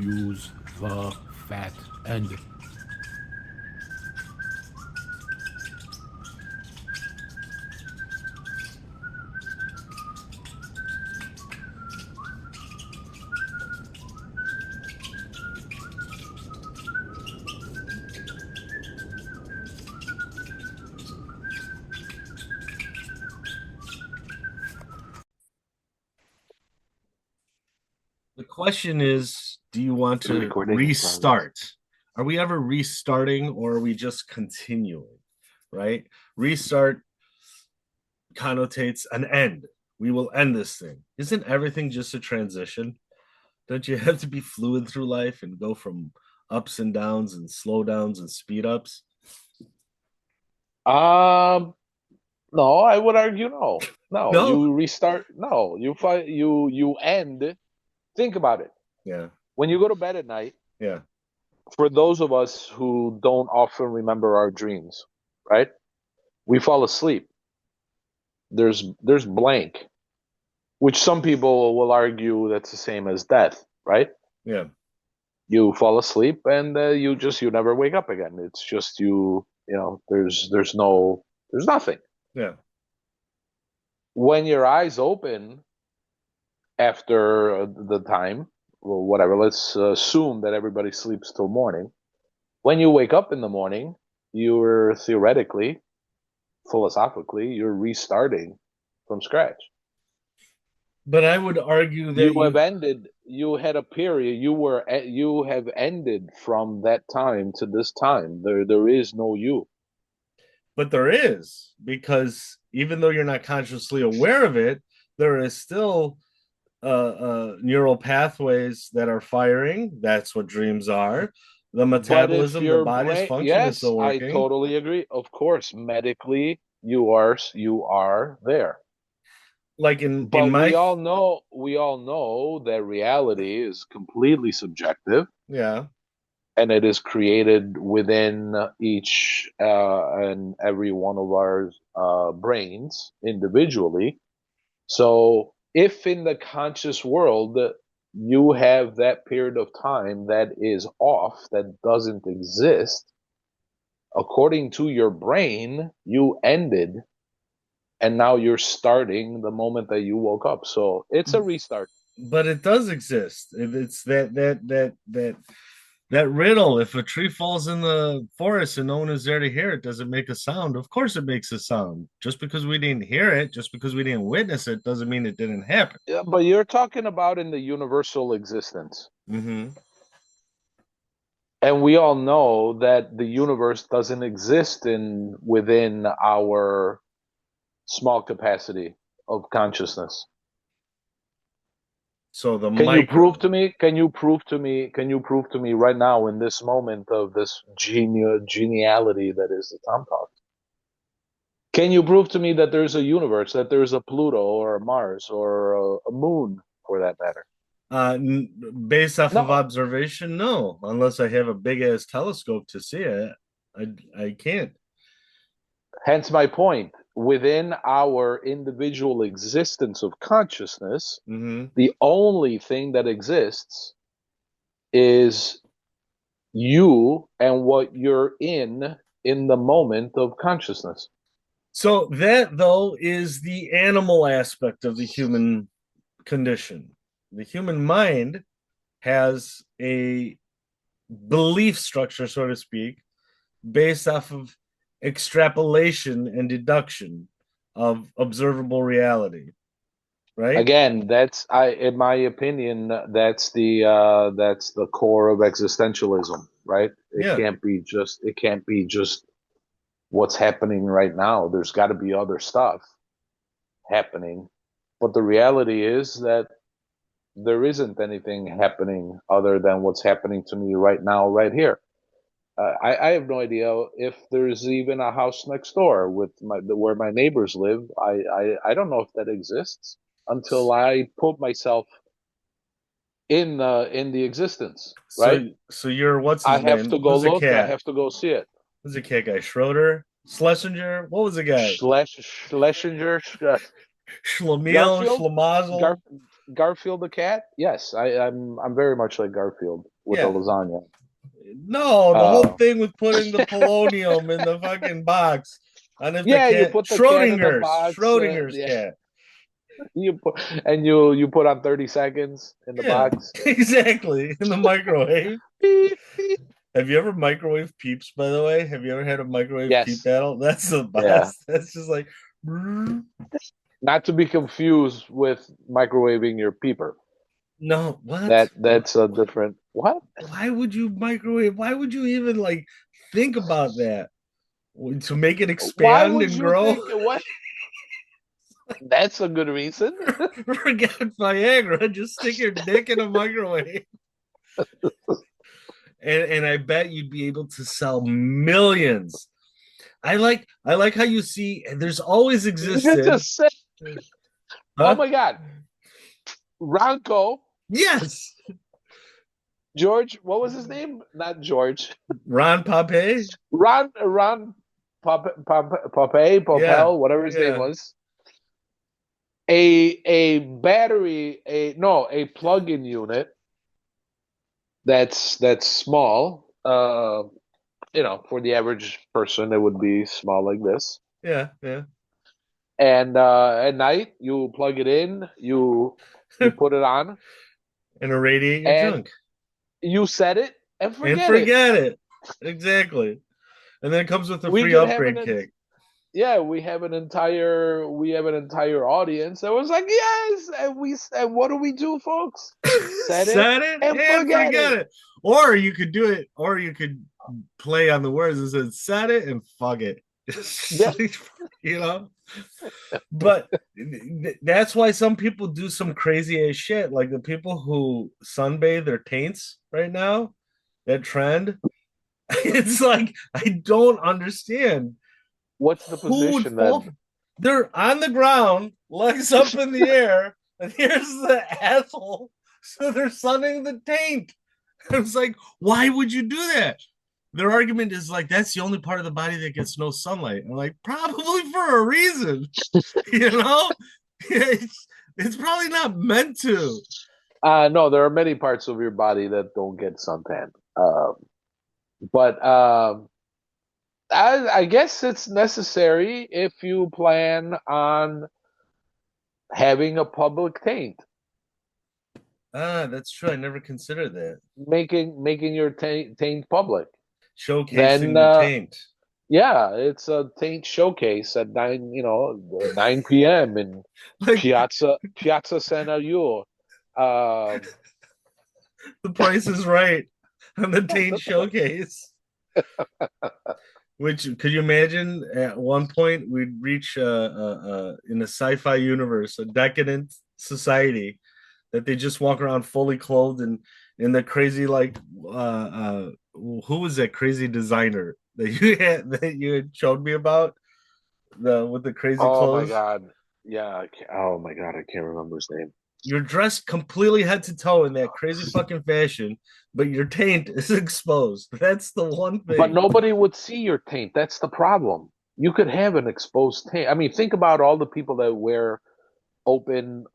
Use the fat end. The question is, do you want The to recording in progress. restart? Are we ever restarting or are we just continuing? Right? Restart connotates an end. We will end this thing. Isn't everything just a transition? Don't you have to be fluid through life and go from ups and downs and slow downs and speed ups? Um, no, I would argue no. No, No. you restart. No, you end. Think about it. Yeah. When you go to bed at night, Yeah. for those of us who don't often remember our dreams, right? We fall asleep. There's blank, which some people will argue that's the same as death, right? Yeah. You fall asleep and you never wake up again. It's just there's nothing. Yeah. When your eyes open after the time, well, whatever, let's assume that everybody sleeps till morning. When you wake up in the morning, you're theoretically, philosophically, you're restarting from scratch. But I would argue that You had a period, you have ended from that time to this time. There is no you. but there is, because even though you're not consciously aware of it, there is still neural pathways that are firing. That's what dreams are. The But if metabolism, the your body's brain, function is yes, still I working. totally agree. Of course, medically, you are there. Like in But my we all know that reality is completely subjective, yeah, and it is created within each and every one of our brains individually. So if in the conscious world you have that period of time that is off, that doesn't exist, according to your brain, you ended, and now you're starting the moment that you woke up. So it's a restart. but it does exist. It's that riddle. If a tree falls in the forest and no one is there to hear it, does it make a sound? Of course it makes a sound. Just because we didn't hear it, just because we didn't witness it, doesn't mean it didn't happen. Yeah, but you're talking about in the universal existence. Mm-hmm. And we all know that the universe doesn't exist in within our small capacity of consciousness. So the Can you prove micro. to me? Can you prove to me? Can you prove to me right now in this moment of this geniality that is the Tom Talk? Can you prove to me that there's a universe, that there's a Pluto or a Mars or a moon for that matter? Based off of No. observation, no. Unless I have a big ass telescope to see it, I can't. Hence my point. Within our individual existence of consciousness, Mm-hmm. the only thing that exists is you and what you're in the moment of consciousness. So that though is the animal aspect of the human condition. The human mind has a belief structure, so to speak, based off of extrapolation and deduction of observable reality, right? Again, in my opinion, that's the core of existentialism, right? Yeah. It can't be just what's happening right now. There's got to be other stuff happening. But the reality is that there isn't anything happening other than what's happening to me right now, right here. I have no idea if there's even a house next door with where my neighbors live. I don't know if that exists until I put myself in the existence, right? So you're what's I his have name? to go Who's the look. I cat? have to go see it. Who's the cat guy? Schroeder? Schlesinger? What was the guy? Schlesinger, Schlemiel? Garfield, Gar, Schlemazel? Garfield the cat? Yes, I'm very much like Garfield with the Yeah. lasagna. No, the whole Uh, thing with putting the polonium in the fucking box. And if the yeah, you cat put the cat in the Schrodinger's box. Schrodinger's Yeah, cat. you put you put on 30 seconds in the Yeah, box. exactly. In the microwave. Beep, beep. Have you ever microwave peeps, by the way? Have you ever had a microwave peep Yes, battle? That's the yeah. best. That's just like no, Not to be confused with microwaving your peeper. what? That's a different what? Why would you microwave? Why would you even like think about that? To make it Why expand would and you grow? think what? That's a good reason. Forget Viagra. Just stick your dick in a microwave. And I bet you'd be able to sell millions. I like how you see there's always You existed. just said, oh Huh? my God, Ronco, Yes. George, what was his name? Not George. Ron Pape? Ron Yeah. Popel, whatever his name Yeah. was. A battery, a plug-in unit that's small. For the average person, it would be small like this. Yeah. Yeah. And at night, you plug it in, you put it on, And irradiate your and junk. you set it and And forget it. forget it. Exactly. And then it comes with a We free could have upgrade kit. we have an entire audience that was like, yes, and what do we do, folks? Set it Set it and and forget forget it. it. Or you could do it, or you could play on the words and said set it and fuck it. Yeah. you know? But that's why some people do some crazy ass shit. Like the people who sunbathe their taints right now, that trend. It's like I don't understand What's the who would position fall. then? They're on the ground, legs up in the air, and here's the asshole. So they're sunning the taint. It's like, why would you do that? Their argument is like that's the only part of the body that gets no sunlight. I'm like, probably for a reason, you know. It's probably not meant to. No, there are many parts of your body that don't get suntan. But I guess it's necessary if you plan on having a public taint, Ah, that's true. I never considered that. making your taint public. Then Showcasing the taint. yeah, it's a taint showcase at 9 p.m. in Like Piazza San Ariel. Um, the price is right on the taint showcase. Which could you imagine at one point we'd reach in a sci-fi universe a decadent society that they just walk around fully clothed and in the crazy like who was that crazy designer that you had showed me about the with the crazy oh my clothes. God, yeah. Oh my God, I can't remember his name. You're dressed completely head to toe in that crazy fucking fashion, but your taint is exposed. That's the one But thing. nobody would see your taint. That's the problem. You could have an exposed taint. I mean, think about all the people that wear open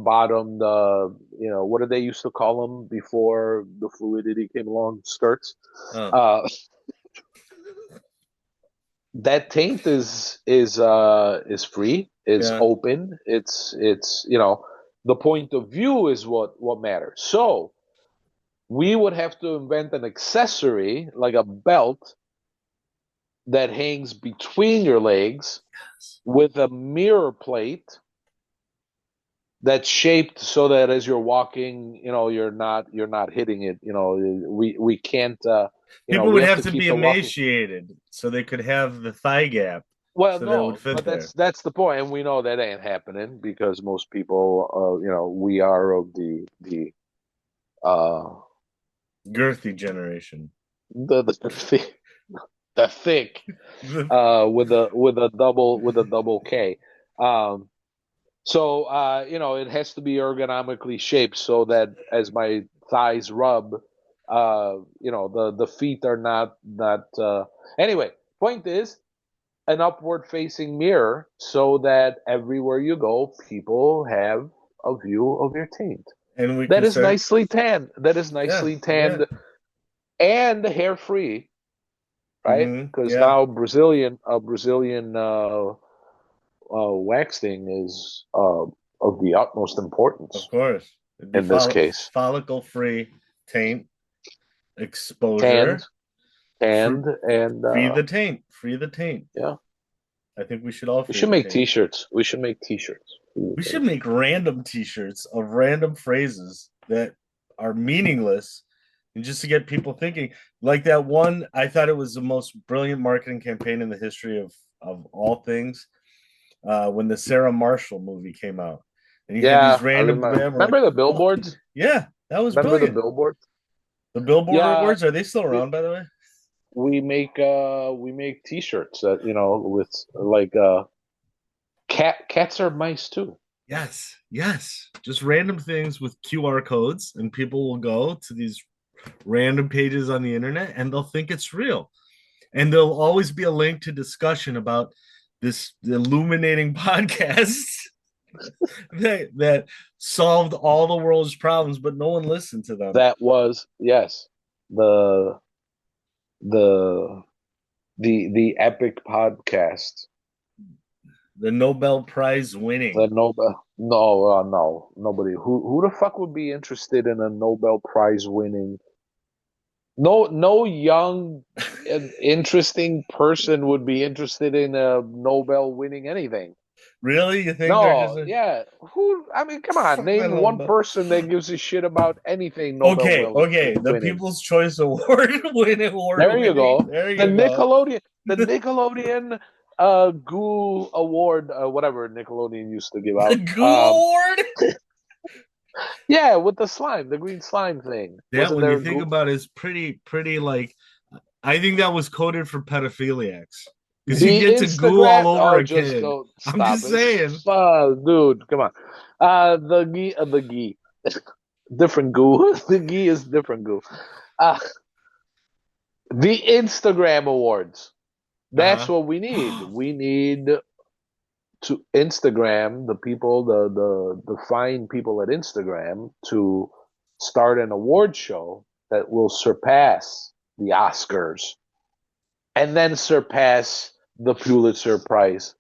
bottomed, what did they used to call them before the fluidity came along? Skirts. Oh. That taint is free, is Yeah. open. It's the point of view is what matters. So we would have to invent an accessory like a belt that hangs between your legs with a mirror plate that's shaped so that as you're walking, you're not hitting it. We can't. People We would have have to to keep be the walking. emaciated so they could have the thigh gap Well, so that it would no, fit but there. that's the point, and we know that ain't happening because most people, we are of uh, Girthy generation. the thick, with a double K. Um, So it has to be ergonomically shaped so that as my thighs rub, the feet are not. Anyway, point is an upward facing mirror so that everywhere you go, people have a view of your taint. And we That can is start, nicely tanned. That is yeah, nicely yeah. tanned and hair free, right? Because Yeah, now Brazilian waxing is of the utmost of importance course. It'd be in this case. follicle-free taint Tanned, exposure. tanned, and Free the taint. Free the taint. yeah. I think we should all We free should the make taint. T-shirts. We should make T-shirts. We should make random T-shirts of random phrases that are meaningless, and just to get people thinking. Like that one, I thought it was the most brilliant marketing campaign in the history of all things. When the Sarah Marshall movie came out, and you had these Yeah, I random, remember. like, Remember the billboards? yeah, that was Remember the brilliant. billboards? The Billboard Yeah, Awards, are they still around, by the way? we make T-shirts that with like cats are mice too. Yes, yes. Just random things with QR codes, and people will go to these random pages on the internet and they'll think it's real. And there'll always be a link to discussion about this illuminating podcast that solved all the world's problems, but no one listened to them. That was, yes, the the the epic podcast. The Nobel Prize winning. The Nobel, no, nobody. Who the fuck would be interested in a Nobel Prize winning? No young and interesting person would be interested in a Nobel winning anything. Really? You think they're No, just yeah. Who? I mean, come on. Fuck my Name one Nobel. person that gives a shit about anything Nobel Okay. The winning. People's Choice Award winning. There you go. There The you go. Nickelodeon Goo Award, whatever Nickelodeon used to give The out. Goo Award. Yeah, with the slime, the green slime thing. That, Wasn't when there you think about it, is pretty like. I think that was coded for pedophiliacs because you the get to goo Instagram? all over Oh, a just kid. don't I'm stop just it. saying. Dude, come on. The gee. Different goo. The gee is different goo. Uh, the Instagram awards. That's what we need. We need to Instagram the people, the fine people at Instagram to start an award show that will surpass the Oscars and then surpass the Pulitzer Prize,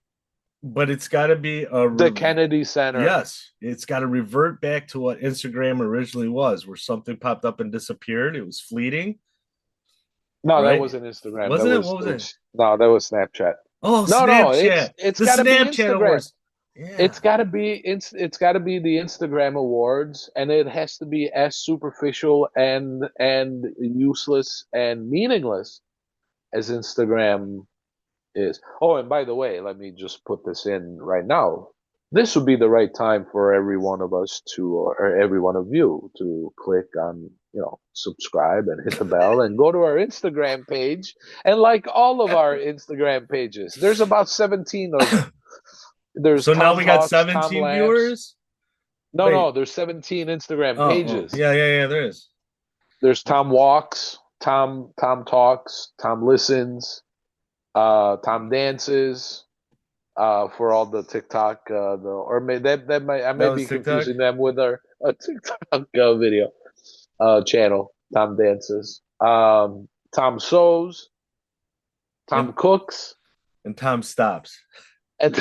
But it's got to be the Kennedy Center. Yes, it's got to revert back to what Instagram originally was, where something popped up and disappeared. It was fleeting. No, right? That wasn't Instagram. Wasn't that it? What was it? No, that was Snapchat. Oh, No, Snapchat. it's the got to be Snapchat Instagram. Awards. Yeah. It's got to be the Instagram awards, and it has to be as superficial and useless and meaningless as Instagram is. Oh, and by the way, let me just put this in right now. This would be the right time for every one of us or every one of you to click on, subscribe and hit the bell and go to our Instagram page and like all of our Instagram pages. There's about 17 of them. There's so Tom now we got Talks, 17 viewers. No, there's 17 Instagram pages. Yeah, there is. There's Tom Walks, Tom Talks, Tom Listens, Tom Dances, for all the TikTok, I may be confusing them with our TikTok video channel. Tom Dances, Tom Sews, Tom Cooks, and Tom Stops. And